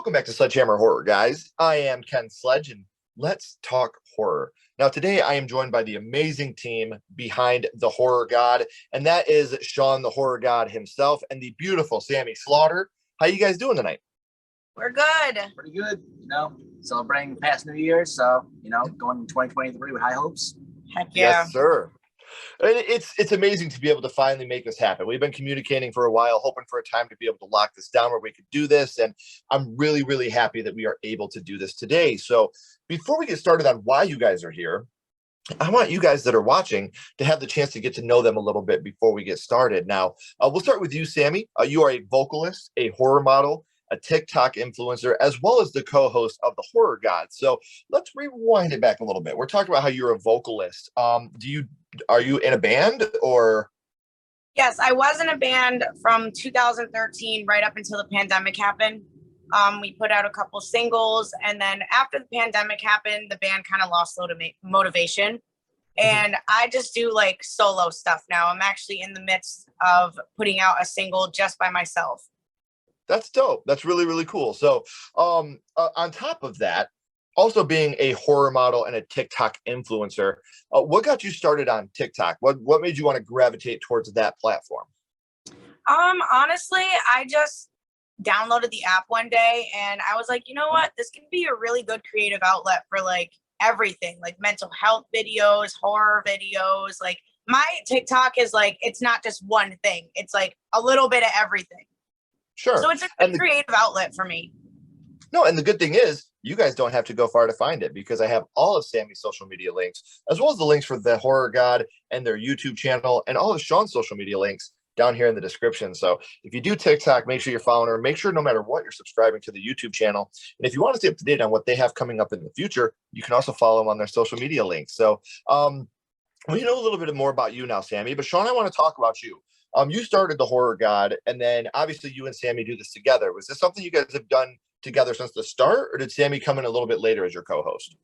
Welcome back to Sledgehammer Horror, guys. I am Ken Sledge, and let's talk horror. Now, today I am joined by the amazing team behind the Horror God, and that is Sean, the Horror God himself, and the beautiful Sammie Slaughter. How you guys doing tonight? We're good. Pretty good, celebrating past New Year's, so, going in 2023 with high hopes. Heck yeah. Yes, sir. And it's amazing to be able to finally make this happen. We've been communicating for a while, hoping for a time to be able to lock this down where we could do this. And I'm really, really happy that we are able to do this today. So before we get started on why you guys are here, I want you guys that are watching to have the chance to get to know them a little bit before we get started. Now, we'll start with you, Sammie. You are a vocalist, a horror model, a TikTok influencer, as well as the co-host of the Horror God. So let's rewind it back a little bit. We're talking about how you're a vocalist. Are you in a band or? Yes, I was in a band from 2013 right up until the pandemic happened. We put out a couple singles, and then after the pandemic happened, the band kind of lost a little motivation. And I just do like solo stuff now. I'm actually in the midst of putting out a single just by myself. That's dope. That's really, really cool. So on top of that, also being a horror model and a TikTok influencer, what got you started on TikTok? What made you want to gravitate towards that platform? Honestly, I just downloaded the app one day and I was like, you know what? This can be a really good creative outlet for like everything, like mental health videos, horror videos. Like my TikTok is like, it's not just one thing. It's like a little bit of everything. Sure. So it's a good creative outlet for me. No, and the good thing is you guys don't have to go far to find it because I have all of Sammie's social media links, as well as the links for the Horror God and their YouTube channel and all of Sean's social media links down here in the description. So if you do TikTok, make sure you're following her. Make sure no matter what, you're subscribing to the YouTube channel. And if you want to stay up to date on what they have coming up in the future, you can also follow them on their social media links. So we know a little bit more about you now, Sammie, but Sean, I want to talk about you. You started the Horror God, and then obviously you and Sammie do this together. Was this something you guys have done together since the start, or did Sammie come in a little bit later as your co-host?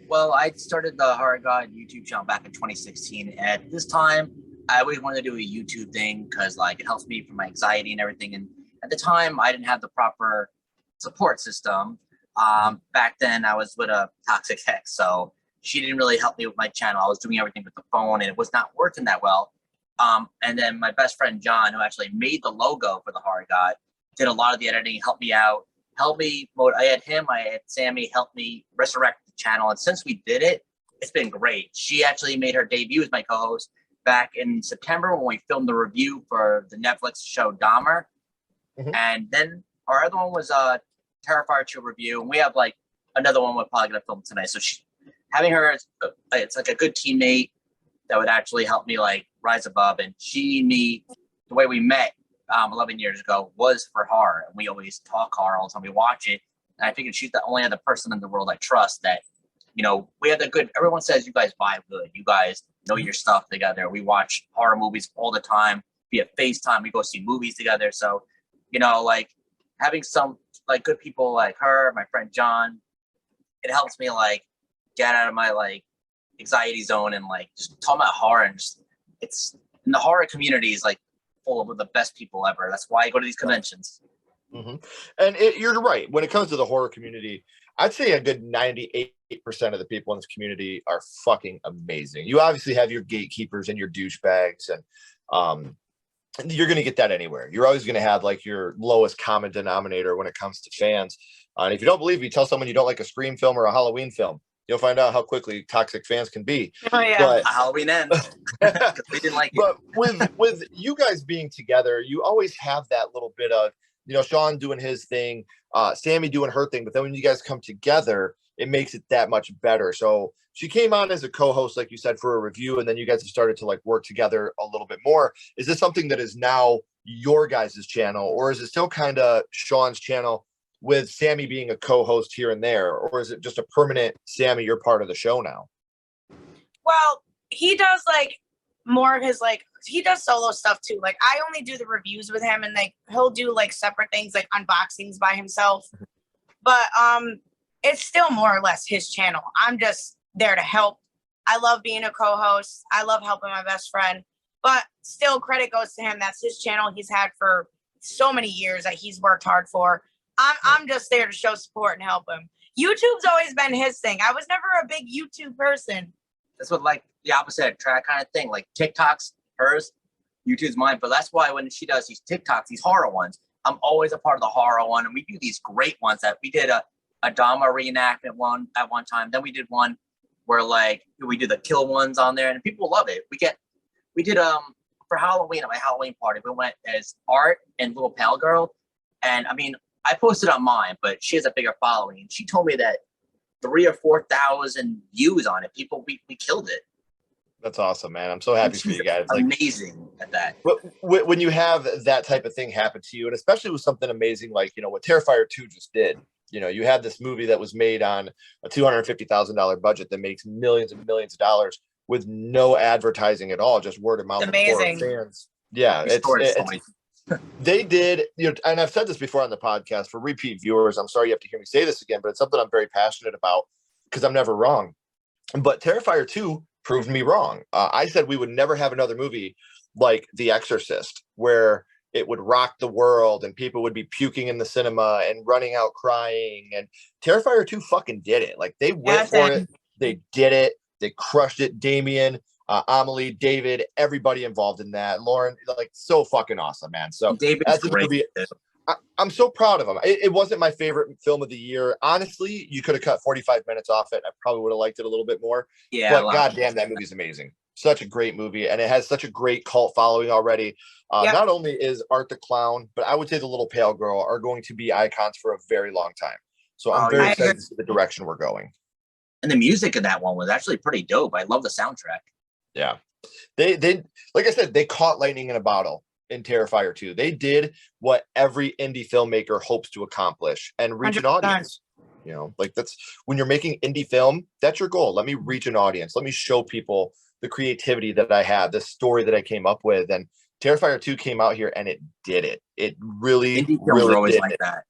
Well, I started the Horror God YouTube channel back in 2016. At this time, I always wanted to do a YouTube thing because like it helps me for my anxiety and everything. And at the time, I didn't have the proper support system. Back then, I was with a toxic ex, so she didn't really help me with my channel. I was doing everything with the phone, and it was not working that well. And then my best friend John, who actually made the logo for the Horror God, did a lot of the editing, helped me out, I had him, I had Sammie help me resurrect the channel. And since we did it, it's been great. She actually made her debut as my co-host back in September when we filmed the review for the Netflix show Dahmer. And then our other one was Terrifier 2 review. And we have like another one we're probably going to film tonight. So having her, it's like a good teammate that would actually help me like rise above. And the way we met 11 years ago was for horror, and we always talk horror all the time. We watch it, and I figured she's the only other person in the world I trust that, we have the good. Everyone says you guys vibe good, you guys know your stuff together. We watch horror movies all the time via FaceTime. We go see movies together. So, like having some like good people like her, my friend John, it helps me like get out of my like anxiety zone and like just talk about horror. And just it's in the horror community is like full of the best people ever. That's why I go to these conventions. And you're right. When it comes to the horror community, I'd say a good 98% of the people in this community are fucking amazing. You obviously have your gatekeepers and your douchebags, and you're going to get that anywhere. You're always going to have like your lowest common denominator when it comes to fans. And if you don't believe me, tell someone you don't like a Scream film or a Halloween film. You'll find out how quickly toxic fans can be. Oh yeah, but Halloween ends. We didn't like it. But with you guys being together, you always have that little bit of, Sean doing his thing, Sammie doing her thing. But then when you guys come together, it makes it that much better. So she came on as a co-host, like you said, for a review, and then you guys have started to like work together a little bit more. Is this something that is now your guys' channel, or is it still kind of Sean's channel with Sammie being a co-host here and there, or is it just a permanent Sammie, you're part of the show now? Well, he does like more of his like he does solo stuff too. Like I only do the reviews with him, and like he'll do like separate things like unboxings by himself. But it's still more or less his channel. I'm just there to help. I love being a co-host. I love helping my best friend. But still credit goes to him. That's his channel he's had for so many years that he's worked hard for. I'm just there to show support and help him. YouTube's always been his thing. I was never a big YouTube person. That's what like the opposite track kind of thing. Like TikTok's hers, YouTube's mine. But that's why when she does these TikToks, these horror ones, I'm always a part of the horror one. And we do these great ones that we did a Dama reenactment one at one time. Then we did one where like we do the kill ones on there and people love it. We did for Halloween at my Halloween party, we went as Art and Little Pale Girl. And I mean, I posted on mine, but she has a bigger following. And she told me that 3,000 or 4,000 views on it. People, we killed it. That's awesome, man. I'm so happy for you guys. Like, amazing at that. When you have that type of thing happen to you, and especially with something amazing like, you know, what Terrifier 2 just did. You know, you have this movie that was made on a $250,000 budget that makes millions and millions of dollars with no advertising at all, just word of mouth. Amazing. Fans. Yeah, they did, you know, and I've said this before on the podcast for repeat viewers. I'm sorry you have to hear me say this again, but it's something I'm very passionate about because I'm never wrong. But Terrifier 2 proved me wrong. I said we would never have another movie like The Exorcist, where it would rock the world and people would be puking in the cinema and running out crying. And Terrifier 2 fucking did it. Like they went for it. They did it. They crushed it. Damien, Amelie, David, everybody involved in that. Lauren, like so fucking awesome, man. So David's great. I'm so proud of him. It wasn't my favorite film of the year. Honestly, you could have cut 45 minutes off it. I probably would have liked it a little bit more. Yeah. But goddamn, that movie's amazing. Such a great movie. And it has such a great cult following already. Not only is Art the Clown, but I would say the Little Pale Girl are going to be icons for a very long time. So I'm very excited to see the direction we're going. And the music of that one was actually pretty dope. I love the soundtrack. Yeah. They like I said, they caught lightning in a bottle in Terrifier 2. They did what every indie filmmaker hopes to accomplish and reach 100%. An audience. You know, like that's when you're making indie film, that's your goal. Let me reach an audience. Let me show people the creativity that I have, the story that I came up with. And Terrifier 2 came out here and it did it. It really, indie really always did like it. that.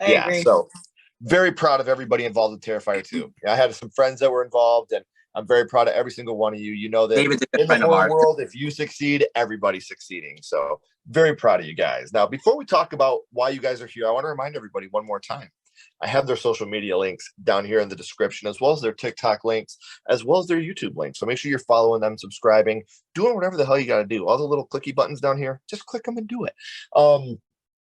I agree. So very proud of everybody involved in Terrifier 2. I had some friends that were involved, and I'm very proud of every single one of you. You know that David's a in the friend of horror ours. world, if you succeed, everybody's succeeding. So very proud of you guys. Now, before we talk about why you guys are here, I want to remind everybody one more time. I have their social media links down here in the description, as well as their TikTok links, as well as their YouTube links. So make sure you're following them, subscribing, doing whatever the hell you got to do. All the little clicky buttons down here, just click them and do it.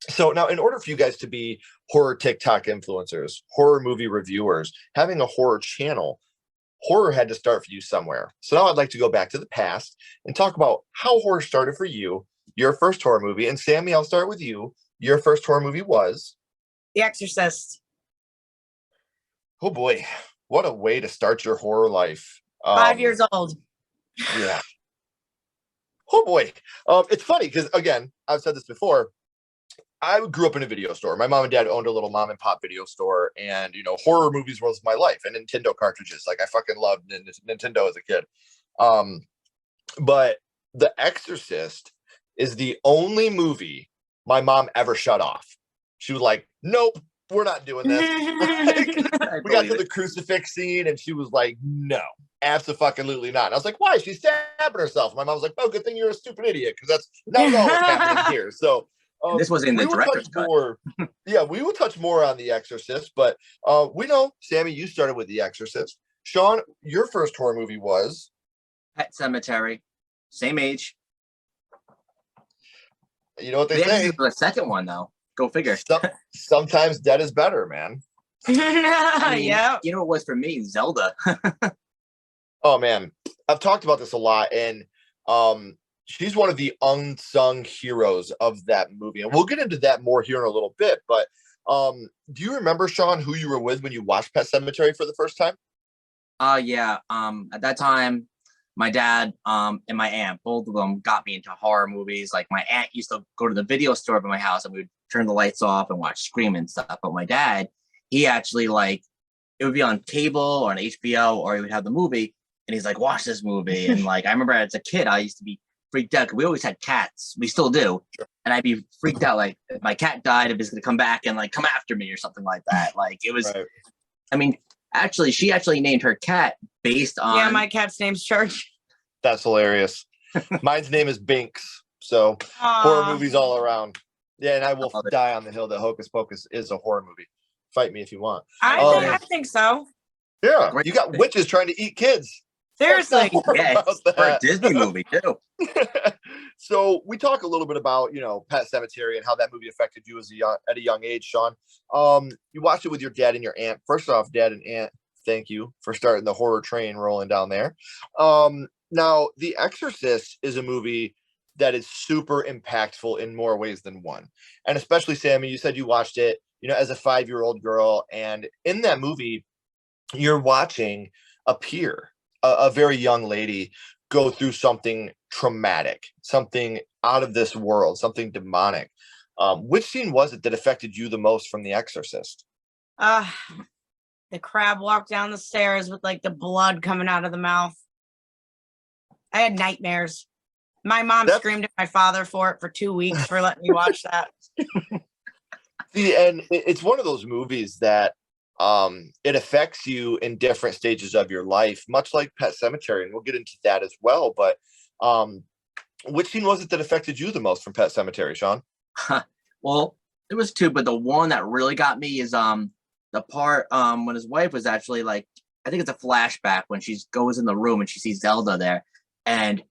So now, in order for you guys to be horror TikTok influencers, horror movie reviewers, having a horror channel, horror had to start for you somewhere. So now I'd like to go back to the past and talk about how horror started for you, your first horror movie. And Sammie, I'll start with you. Your first horror movie was? The Exorcist. Oh boy, what a way to start your horror life. 5 years old. Yeah. Oh boy. It's funny because, again, I've said this before. I grew up in a video store. My mom and dad owned a little mom and pop video store, and you know, horror movies was my life, and Nintendo cartridges. Like I fucking loved Nintendo as a kid. But The Exorcist is the only movie my mom ever shut off. She was like, "Nope, we're not doing this." We got to the crucifix scene, and she was like, "No, absolutely not." And I was like, "Why?" She's stabbing herself. My mom was like, "Oh, good thing you're a stupid idiot, because that's not at all what's happening here." So. This was in the director's cut. Yeah, we will touch more on The Exorcist, but we know, Sammie, you started with The Exorcist. Sean, your first horror movie was? Pet Sematary. Same age. You know what they say? The second one, though. Go figure. Sometimes dead is better, man. I mean, yeah. You know what was for me? Zelda. Oh, man. I've talked about this a lot, and she's one of the unsung heroes of that movie. And we'll get into that more here in a little bit. But do you remember, Sean, who you were with when you watched Pet Sematary for the first time? Yeah. At that time, my dad and my aunt, both of them got me into horror movies. Like my aunt used to go to the video store by my house and we would turn the lights off and watch Scream and stuff. But my dad, he actually it would be on cable or on HBO, or he would have the movie and he's like, watch this movie. And I remember as a kid, I used to be freaked out. We always had cats. We still do. And I'd be freaked out. Like if my cat died, if it's going to come back and come after me or something like that. It was, right. I mean, actually, she actually named her cat based on. Yeah, my cat's name's Church. That's hilarious. Mine's name is Binks. So horror movies all around. Yeah, and I will love it. die on the hill that Hocus Pocus is a horror movie. Fight me if you want. I think so. Yeah, Great you got movie. witches trying to eat kids. Seriously. Yeah, About it's for a that. Disney movie too. So we talk a little bit about, Pet Sematary and how that movie affected you at a young age, Sean. You watched it with your dad and your aunt. First off, Dad and Aunt, thank you for starting the horror train rolling down there. Now, The Exorcist is a movie that is super impactful in more ways than one. And especially, Sammie, you said you watched it, as a 5-year-old girl. And in that movie, you're watching a very young lady, go through something traumatic, something out of this world, something demonic. Which scene was it that affected you the most from The Exorcist? The crab walked down the stairs with like the blood coming out of the mouth. I had nightmares. My mom screamed at my father for it for 2 weeks for letting me watch that. See, and it's one of those movies that it affects you in different stages of your life, much like Pet Sematary, and we'll get into that as well. But which scene was it that affected you the most from Pet Sematary, Sean? Well, there was two, but the one that really got me is the part when his wife was actually like, I think it's a flashback when she goes in the room and she sees Zelda there, and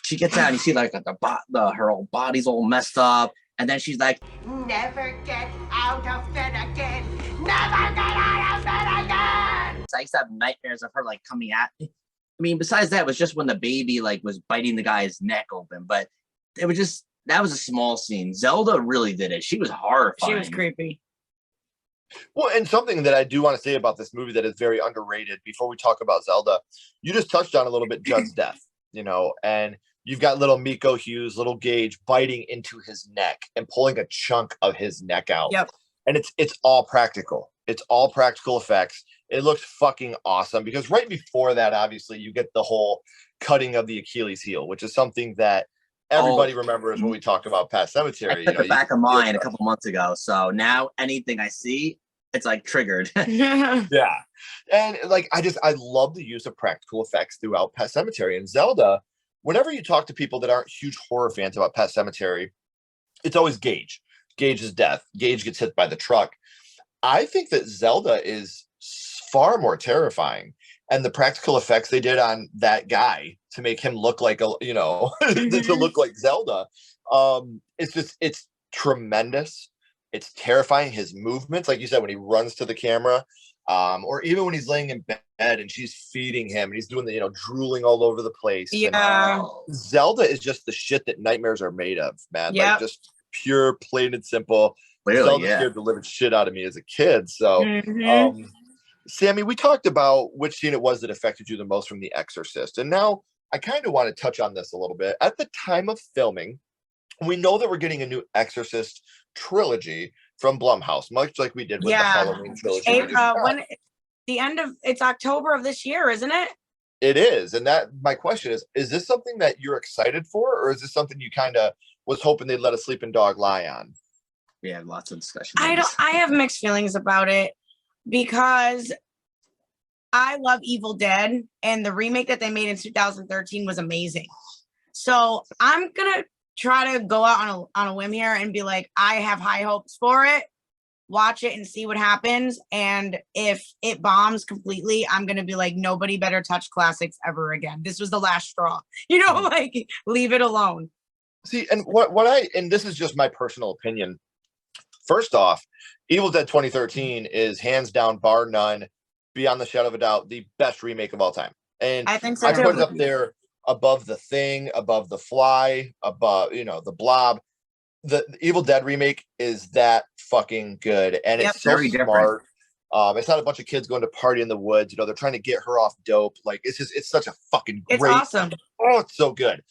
she gets out and you see like her whole body's all messed up, and then she's like, never get out of bed again. Never get out of bed again. I used to have nightmares of her like coming at me. I mean, besides that, it was just when the baby like was biting the guy's neck open, but it was just, that was a small scene. Zelda really did it. She was horrifying. She was creepy. Well, and something that I do want to say about this movie that is very underrated before we talk about Zelda, you just touched on a little bit Judd's death, and you've got little Miko Hughes, little Gage biting into his neck and pulling a chunk of his neck out. Yep. And it's all practical. It's all practical effects. It looks fucking awesome because right before that, obviously, you get the whole cutting of the Achilles heel, which is something that everybody remembers when we talk about Pet Sematary. I took it back of mine a couple months ago. So now anything I see, it's like triggered. Yeah. And like, I love the use of practical effects throughout Pet Sematary. And Zelda, whenever you talk to people that aren't huge horror fans about Pet Sematary, it's always Gage. Gage's death. Gage gets hit by the truck. I think that Zelda is far more terrifying. And the practical effects they did on that guy to make him look like to look like Zelda. It's tremendous. It's terrifying. His movements, like you said, when he runs to the camera, or even when he's laying in bed and she's feeding him and he's doing the, drooling all over the place. Yeah. And Zelda is just the shit that nightmares are made of, man. Yep. Like just pure, plain and simple. Really, Zelda yeah. scared the living shit out of me as a kid. So, Sammie, we talked about which scene it was that affected you the most from The Exorcist. And now I kind of want to touch on this a little bit. At the time of filming, we know that we're getting a new Exorcist trilogy from Blumhouse, much like we did with the Halloween trilogy. It's October of this year, isn't it? It is. And that my question is this something that you're excited for, or is this something you kind of was hoping they'd let a sleeping dog lie on? We had lots of discussion. I have mixed feelings about it because I love Evil Dead, and the remake that they made in 2013 was amazing. So I'm gonna try to go out on a whim here and be like, I have high hopes for it. Watch it and see what happens. And if it bombs completely, I'm gonna be like, nobody better touch classics ever again. This was the last straw. Like leave it alone. See, and and this is just my personal opinion. First off, Evil Dead 2013 is hands down, bar none, beyond the shadow of a doubt, the best remake of all time. And I think so I too. put it up there above The Thing, above The Fly, above, The Blob. The Evil Dead remake is that fucking good. And it's so very smart. It's not a bunch of kids going to party in the woods. They're trying to get her off dope. Like, it's such a fucking great. It's awesome. Oh, it's so good.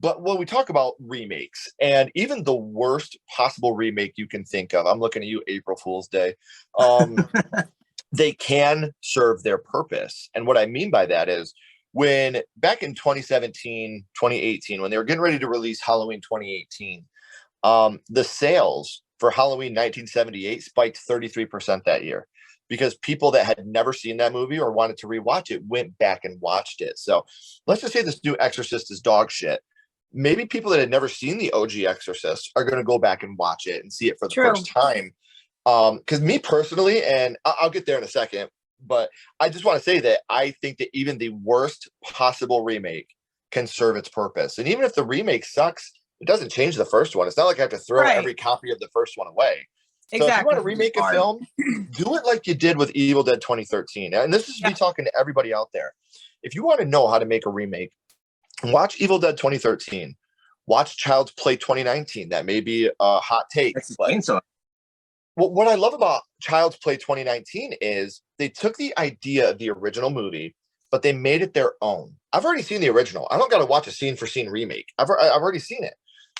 But when we talk about remakes, and even the worst possible remake you can think of, I'm looking at you, April Fool's Day. They can serve their purpose. And what I mean by that is when back in 2017, 2018, when they were getting ready to release Halloween 2018, the sales for Halloween 1978 spiked 33% that year because people that had never seen that movie or wanted to rewatch it went back and watched it. So let's just say this new Exorcist is dog shit. maybe people that had never seen the OG Exorcist are going to go back and watch it and see it for the True. first time. Because me personally, and I'll get there in a second, but I just want to say that I think that even the worst possible remake can serve its purpose. And even if the remake sucks, it doesn't change the first one. It's not like I have to throw Right. every copy of the first one away. So if you Exactly. want to remake a film, do it like you did with Evil Dead 2013. And this is me talking to everybody out there. If you want to know how to make a remake, watch Evil Dead 2013. Watch Child's Play 2019. That may be a hot take. So What I love about Child's Play 2019 is they took the idea of the original movie, but they made it their own. I've already seen the original. I don't got to watch a scene for scene remake. I've already seen it.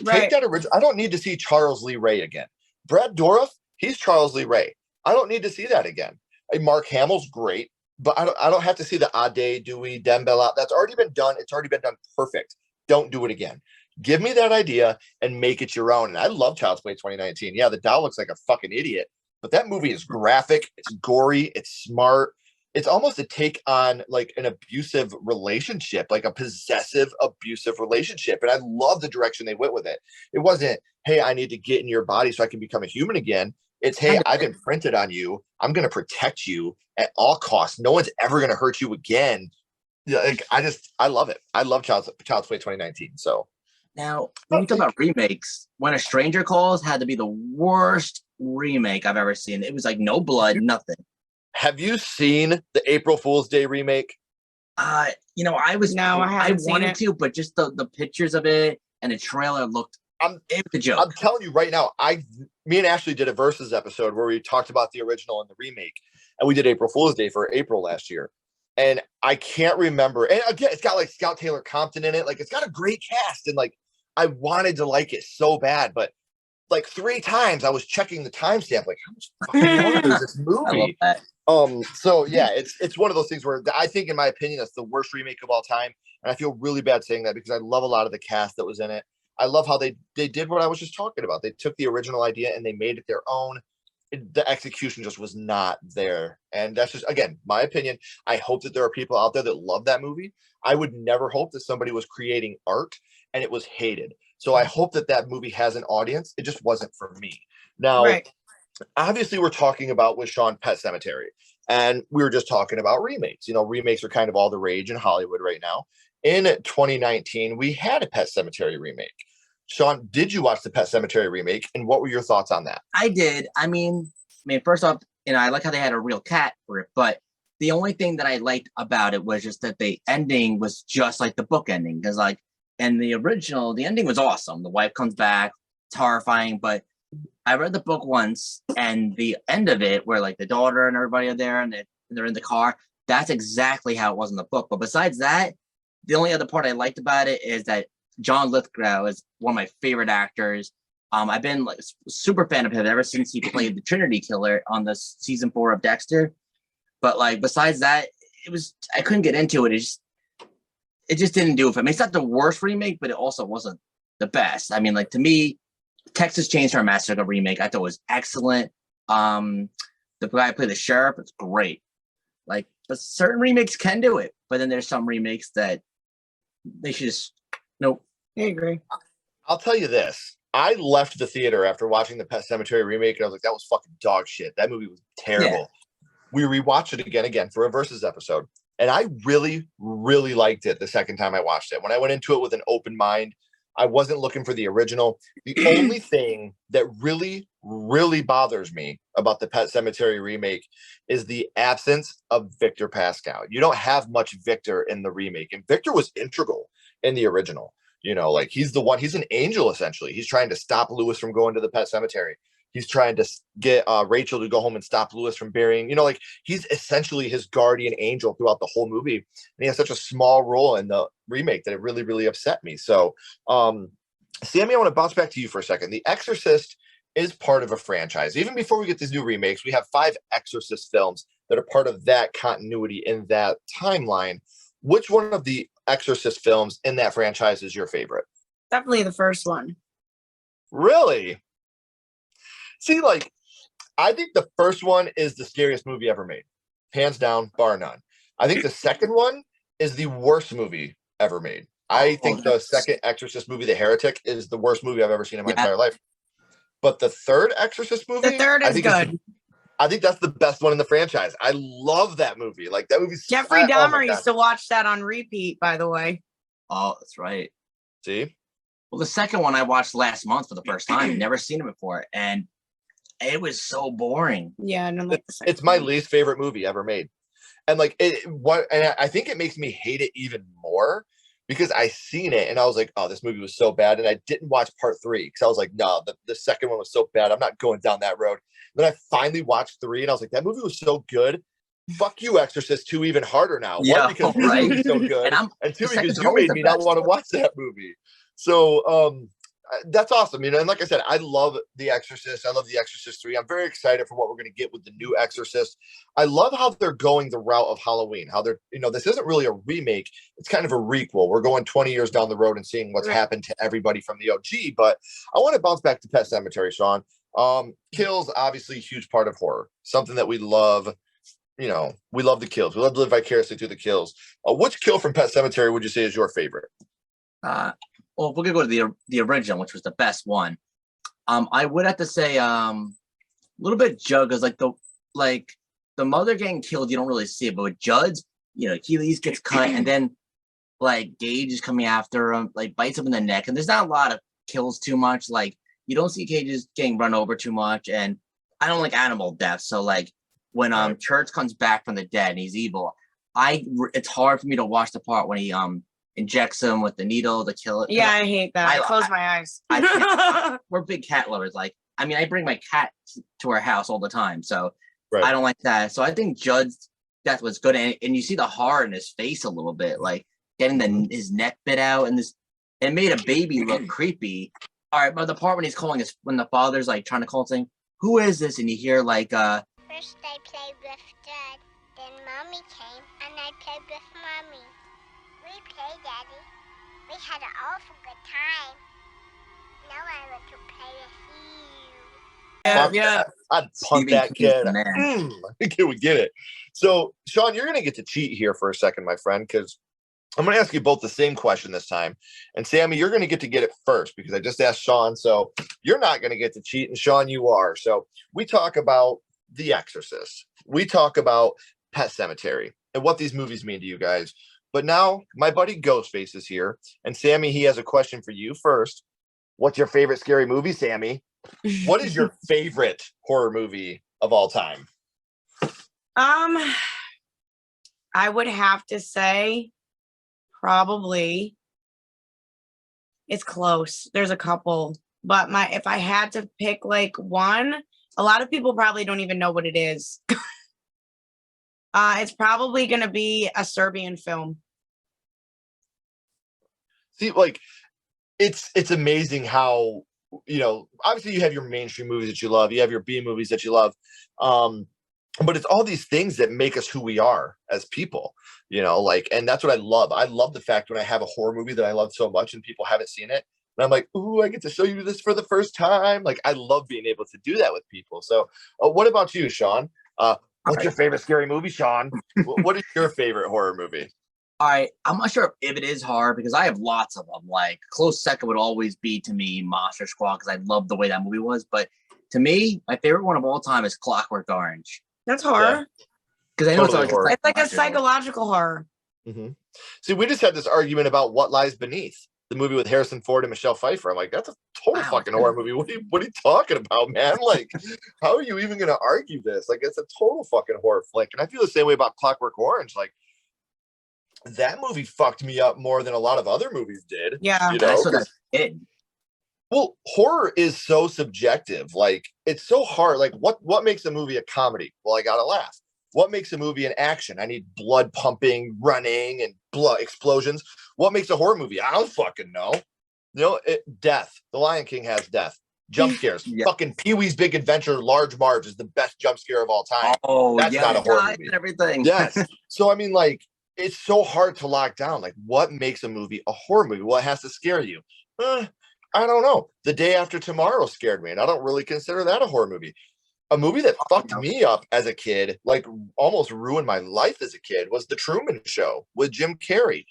Right. Take that original. I don't need to see Charles Lee Ray again. Brad Dourif, he's Charles Lee Ray. I don't need to see that again. Mark Hamill's great, but I don't have to see the Ade, Dewey, Dembele. That's already been done. It's already been done perfect. Don't do it again. Give me that idea and make it your own. And I love Child's Play 2019. Yeah, the doll looks like a fucking idiot, but that movie is graphic. It's gory. It's smart. It's almost a take on like an abusive relationship, like a possessive, abusive relationship. And I love the direction they went with it. It wasn't, hey, I need to get in your body so I can become a human again. It's, hey, I've imprinted on you. I'm going to protect you at all costs. No one's ever going to hurt you again. Like, I love it. I love Child's Play 2019. So now, when we talk about remakes, When a Stranger Calls had to be the worst remake I've ever seen. It was like no blood, nothing. Have you seen the April Fool's Day remake? I wanted to, but just the pictures of it and the trailer looked. It was a joke. I'm telling you right now, me and Ashley did a Versus episode where we talked about the original and the remake, and we did April Fool's Day for April last year. And I can't remember. And again, it's got like Scout Taylor Compton in it. Like, it's got a great cast, and like I wanted to like it so bad, but like 3 times I was checking the timestamp. Like, how much fucking longer is this movie? I love that. So yeah, it's one of those things where I think, in my opinion, that's the worst remake of all time, and I feel really bad saying that because I love a lot of the cast that was in it. I love how they did what I was just talking about. They took the original idea and they made it their own. The execution just was not there, and that's just, again, my opinion. I hope that there are people out there that love that movie. I would never hope that somebody was creating art and it was hated. So I hope that that movie has an audience. It just wasn't for me. Now, Right. Obviously, we're talking about with Sean Pet Sematary, and we were just talking about remakes. You know, remakes are kind of all the rage in Hollywood right now. In 2019, we had a Pet Sematary remake. Sean, did you watch the Pet Sematary remake, and what were your thoughts on that? I did. I mean, first off, I like how they had a real cat for it, but the only thing that I liked about it was just that the ending was just like the book ending. Because like in the original, the ending was awesome. The wife comes back, it's horrifying, but I read the book once, and the end of it, where like the daughter and everybody are there, and they're in the car. That's exactly how it was in the book. But besides that, the only other part I liked about it is that John Lithgow is one of my favorite actors. I've been like super fan of him ever since he played the Trinity Killer on the season 4 of Dexter. But like besides that, I couldn't get into it. It just didn't do it for me. It's not the worst remake, but it also wasn't the best. I mean, like to me, Texas Chainsaw Massacre remake I thought was excellent. The guy who played the sheriff, it's great. Like, but certain remakes can do it, but then there's some remakes that they should just nope. I agree. I'll tell you this. I left the theater after watching the Pet Sematary remake, and I was like, that was fucking dog shit. That movie was terrible. Yeah. We rewatched it again for a Versus episode, and I really, really liked it the second time I watched it. When I went into it with an open mind, I wasn't looking for the original. The only thing that really, really bothers me about the Pet Sematary remake is the absence of Victor Pascal. You don't have much Victor in the remake, and Victor was integral in the original. You know, like he's an angel, essentially. He's trying to stop Lewis from going to the Pet Sematary. He's trying to get Rachel to go home and stop Lewis from burying, like he's essentially his guardian angel throughout the whole movie. And he has such a small role in the remake that it really, really upset me. So, Sammie, I want to bounce back to you for a second. The Exorcist is part of a franchise. Even before we get these new remakes, we have 5 Exorcist films that are part of that continuity in that timeline. Which one of the Exorcist films in that franchise is your favorite? Definitely the first one. Really? See, like, I think the first one is the scariest movie ever made. Hands down, bar none. I think the second one is the worst movie ever made. I Oh, think the second Exorcist movie, The Heretic, is the worst movie I've ever seen in my Yeah. entire life. But the third Exorcist movie, The third is good. I think that's the best one in the franchise. I love that movie. Like that movie's Jeffrey oh my Dahmer God. used to watch that on repeat, by the way. Oh, that's right. See? Well, the second one I watched last month for the first time. Never seen it before, and it was so boring. Yeah, I don't like the second It's my one. least favorite movie ever made. And like and I think it makes me hate it even more because I seen it and I was like, oh, this movie was so bad. And I didn't watch part 3 because I was like, no, the second one was so bad. I'm not going down that road. Then I finally watched 3 and I was like, that movie was so good. Fuck you, Exorcist 2, even harder now. Yeah, One, because right. this movie's so good, And and 2, the seconds because are you always made the me not best. want to watch that movie. So that's awesome. You know, and like I said, I love The Exorcist. I love The Exorcist 3. I'm very excited for what we're going to get with the new Exorcist. I love how they're going the route of Halloween, how they're, you know, this isn't really a remake. It's kind of a requel. We're going 20 years down the road and seeing what's happened to everybody from the OG. But I want to bounce back to Pet Sematary, Sean. Kills, obviously a huge part of horror, something that we love. You know, we love the kills. We love to live vicariously through the kills. Which kill from Pet Sematary would you say is your favorite? Well, if we're gonna go to the original, which was the best one, I would have to say a little bit Judd, because like the mother getting killed, you don't really see it, but with Judd's, you know, he at least gets cut, and then like Gage is coming after him, like bites him in the neck, and there's not a lot of kills too much. Like you don't see Cages getting run over too much, and I don't like animal death, so like when Church comes back from the dead and he's evil, it's hard for me to watch the part when he injects him with the needle to kill it. Yeah, I hate that. I close my eyes. We're big cat lovers. Like, I mean, I bring my cat to our house all the time, so Right. I don't like that. So I think Judd's death was good, and you see the horror in his face a little bit, like getting his neck bit out, and it made a baby look creepy. All right, but the part when he's calling when the father's like trying to call saying, "Who is this?" and you hear like First I played with Dad, then Mommy came, and I played with Mommy. We played, Daddy. We had an awful good time. Now I want to play with you. Fuck Yeah. that. I'd punt Stephen that King's kid. the man. I think we get it. So, Sean, you're going to get to cheat here for a second, my friend, because I'm going to ask you both the same question this time. And Sammie, you're going to get it first because I just asked Sean. So you're not going to get to cheat, and Sean, you are. So we talk about The Exorcist. We talk about Pet Sematary and what these movies mean to you guys. But now my buddy Ghostface is here. And Sammie, he has a question for you first. What's your favorite scary movie, Sammie? What is your favorite horror movie of all time? I would have to say probably it's close. There's a couple, but if I had to pick like one, a lot of people probably don't even know what it is. It's probably going to be a Serbian film. See, like it's amazing how, you know, obviously you have your mainstream movies that you love, you have your B movies that you love, but it's all these things that make us who we are as people, you know, like, and that's what I love. I love the fact when I have a horror movie that I love so much and people haven't seen it, and I'm like, ooh, I get to show you this for the first time. Like, I love being able to do that with people. So what about you, Sean? What's your favorite scary movie, Sean? What is your favorite horror movie? All right, I'm not sure if it is hard because I have lots of them. Like close second would always be to me Monster Squad because I love the way that movie was. But to me, my favorite one of all time is Clockwork Orange. That's horror. Because I know Totally horror. It's like a psychological horror. Mm-hmm. See, we just had this argument about What Lies Beneath, the movie with Harrison Ford and Michelle Pfeiffer. I'm like, that's a total fucking horror movie. What are you talking about, man? Like, how are you even going to argue this? Like, it's a total fucking horror flick. And I feel the same way about Clockwork Orange. Like, that movie fucked me up more than a lot of other movies did. Yeah. You know, so that's it. Well, horror is so subjective. Like, it's so hard. Like, what makes a movie a comedy? Well, I gotta laugh. What makes a movie an action? I need blood pumping, running, and blood explosions. What makes a horror movie? I don't fucking know. You know, death. The Lion King has death. Jump scares. Yeah. Fucking Pee-wee's Big Adventure, Large Marge is the best jump scare of all time. Oh, that's yeah, not a horror movie. And everything. Yes. So I mean, like, it's so hard to lock down. Like, what makes a movie a horror movie? Well, it has to scare you. I don't know. The Day After Tomorrow scared me, and I don't really consider that a horror movie. A movie that fucked me up as a kid, like almost ruined my life as a kid, was The Truman Show with Jim Carrey.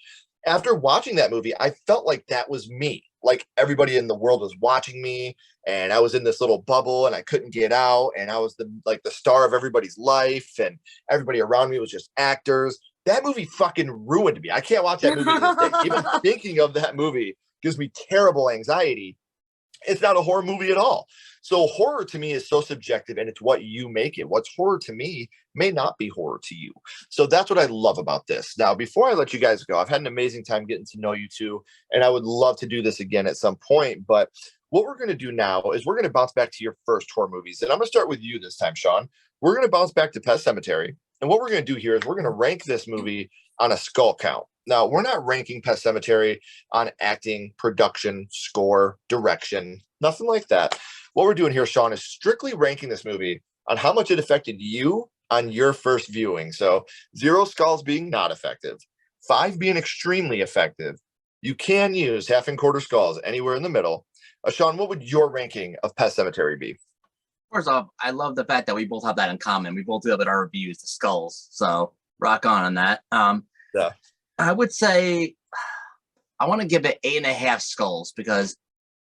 after watching that movie, I felt like that was me. Like everybody in the world was watching me, and I was in this little bubble, and I couldn't get out, and I was the star of everybody's life, and everybody around me was just actors. That movie fucking ruined me. I can't watch that movie to this day. Even thinking of that movie gives me terrible anxiety. It's not a horror movie at all. So horror to me is so subjective, and it's what you make it. What's horror to me may not be horror to you. So that's what I love about this. Now, before I let you guys go, I've had an amazing time getting to know you two, and I would love to do this again at some point. But what we're going to do now is we're going to bounce back to your first horror movies. And I'm going to start with you this time, Sean. We're going to bounce back to Pet Sematary. And what we're going to do here is we're going to rank this movie on a skull count. Now, we're not ranking Pet Sematary on acting, production, score, direction, nothing like that. What we're doing here, Sean, is strictly ranking this movie on how much it affected you on your first viewing. So 0 skulls being not effective, 5 being extremely effective. You can use half and quarter skulls anywhere in the middle. Sean, what would your ranking of Pet Sematary be? First off, I love the fact that we both have that in common. We both do that in our reviews, the skulls. So rock on that. Yeah. I would say I want to give it 8.5 skulls because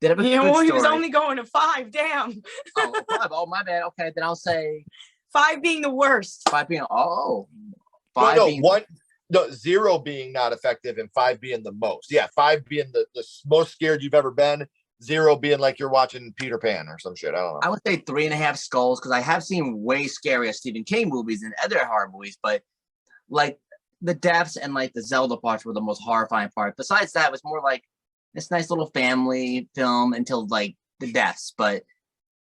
did have a good Well, he was story. only going to 5. Damn. Oh, 5. Oh, my bad. Okay, then I'll say 5 being the worst. 5 being 5 No, being 0 being not effective and 5 being the most. Yeah, 5 being the most scared you've ever been. 0 being like you're watching Peter Pan or some shit. I don't know. I would say 3.5 skulls because I have seen way scarier Stephen King movies and other horror movies, but like the deaths and like the Zelda parts were the most horrifying part. Besides that, it was more like this nice little family film until like the deaths. But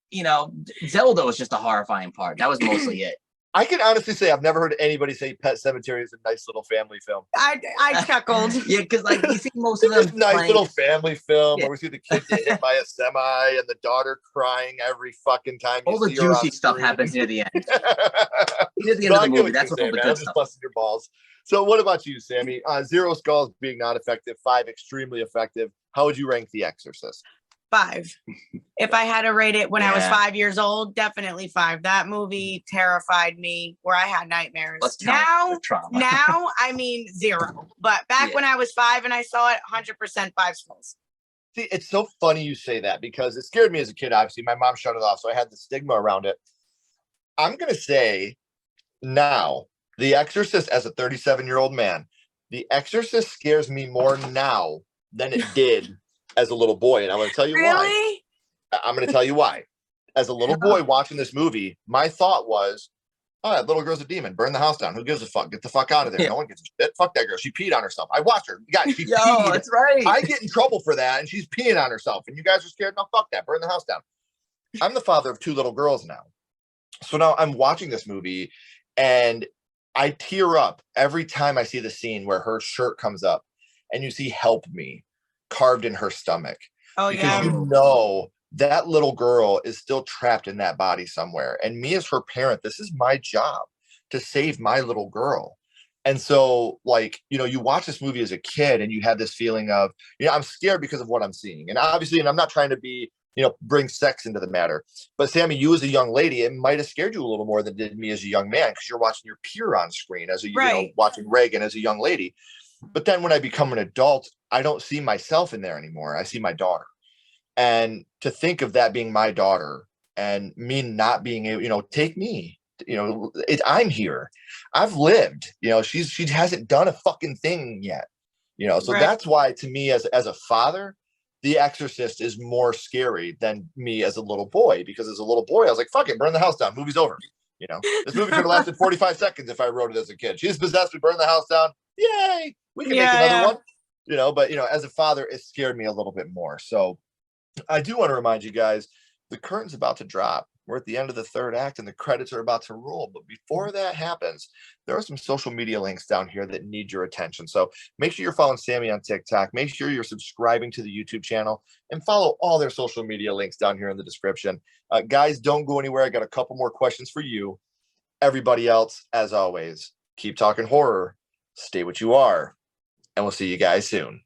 you know, Zelda was just a horrifying part. That was mostly it. I can honestly say I've never heard anybody say Pet Sematary is a nice little family film. I chuckled. Yeah, because like you see most of It's them a nice playing, little family film Yeah. where we see the kid get hit by a semi and the daughter crying every fucking time you all the see her on juicy stuff screen. happens near the end. Near the end No, of I the get movie, what that's you're when all saying, the man. good I'm just stuff. busting your balls. So what about you, Sammy? 0 skulls being not effective, 5 extremely effective. How would you rank The Exorcist? 5. If I had to rate it when I was Yeah. 5 years old, definitely 5. That movie terrified me where I had nightmares. Let's tell Now, the trauma. I mean 0. But back Yeah. when I was 5 and I saw it, 100% 5 skulls. See, it's so funny you say that because it scared me as a kid. Obviously, my mom shut it off, so I had the stigma around it. I'm going to say now, The Exorcist, as a 37-year-old man, The Exorcist scares me more now than it did as a little boy. And I'm going to tell you why. Really? I'm going to tell you why. As a little boy watching this movie, my thought was, oh, that little girl's a demon. Burn the house down. Who gives a fuck? Get the fuck out of there. Yeah. No one gives a shit. Fuck that girl. She peed on herself. I watched her. Guys, she Yo, peed. that's right. I get in trouble for that, and she's peeing on herself. And you guys are scared? No, fuck that. Burn the house down. I'm the father of 2 little girls now. So now I'm watching this movie, and I tear up every time I see the scene where her shirt comes up, and you see "Help Me" carved in her stomach. Oh, Because yeah. you know that little girl is still trapped in that body somewhere. And me as her parent, this is my job to save my little girl. And so, like, you know, you watch this movie as a kid and you have this feeling of, you know, I'm scared because of what I'm seeing. And obviously, and I'm not trying to be, you know, bring sex into the matter. But Sammy, you as a young lady, it might have scared you a little more than it did me as a young man because you're watching your peer on screen as a, you know, Right. watching Reagan as a young lady. But then when I become an adult, I don't see myself in there anymore. I see my daughter. And to think of that being my daughter and me not being able, you know, take me, you know, I'm here. I've lived, you know, she hasn't done a fucking thing yet, you know. So Right. that's why to me as a father, The Exorcist is more scary than me as a little boy, because as a little boy, I was like, fuck it, burn the house down. Movie's over. You know, this movie could have lasted 45 seconds if I wrote it as a kid. She's possessed, we burn the house down. Yay. We can make another one, you know, but you know, as a father, it scared me a little bit more. So I do want to remind you guys, the curtain's about to drop. We're at the end of the 3rd act and the credits are about to roll. But before that happens, there are some social media links down here that need your attention. So make sure you're following Sammy on TikTok. Make sure you're subscribing to the YouTube channel and follow all their social media links down here in the description. Guys, don't go anywhere. I got a couple more questions for you. Everybody else, as always, keep talking horror, stay what you are, and we'll see you guys soon.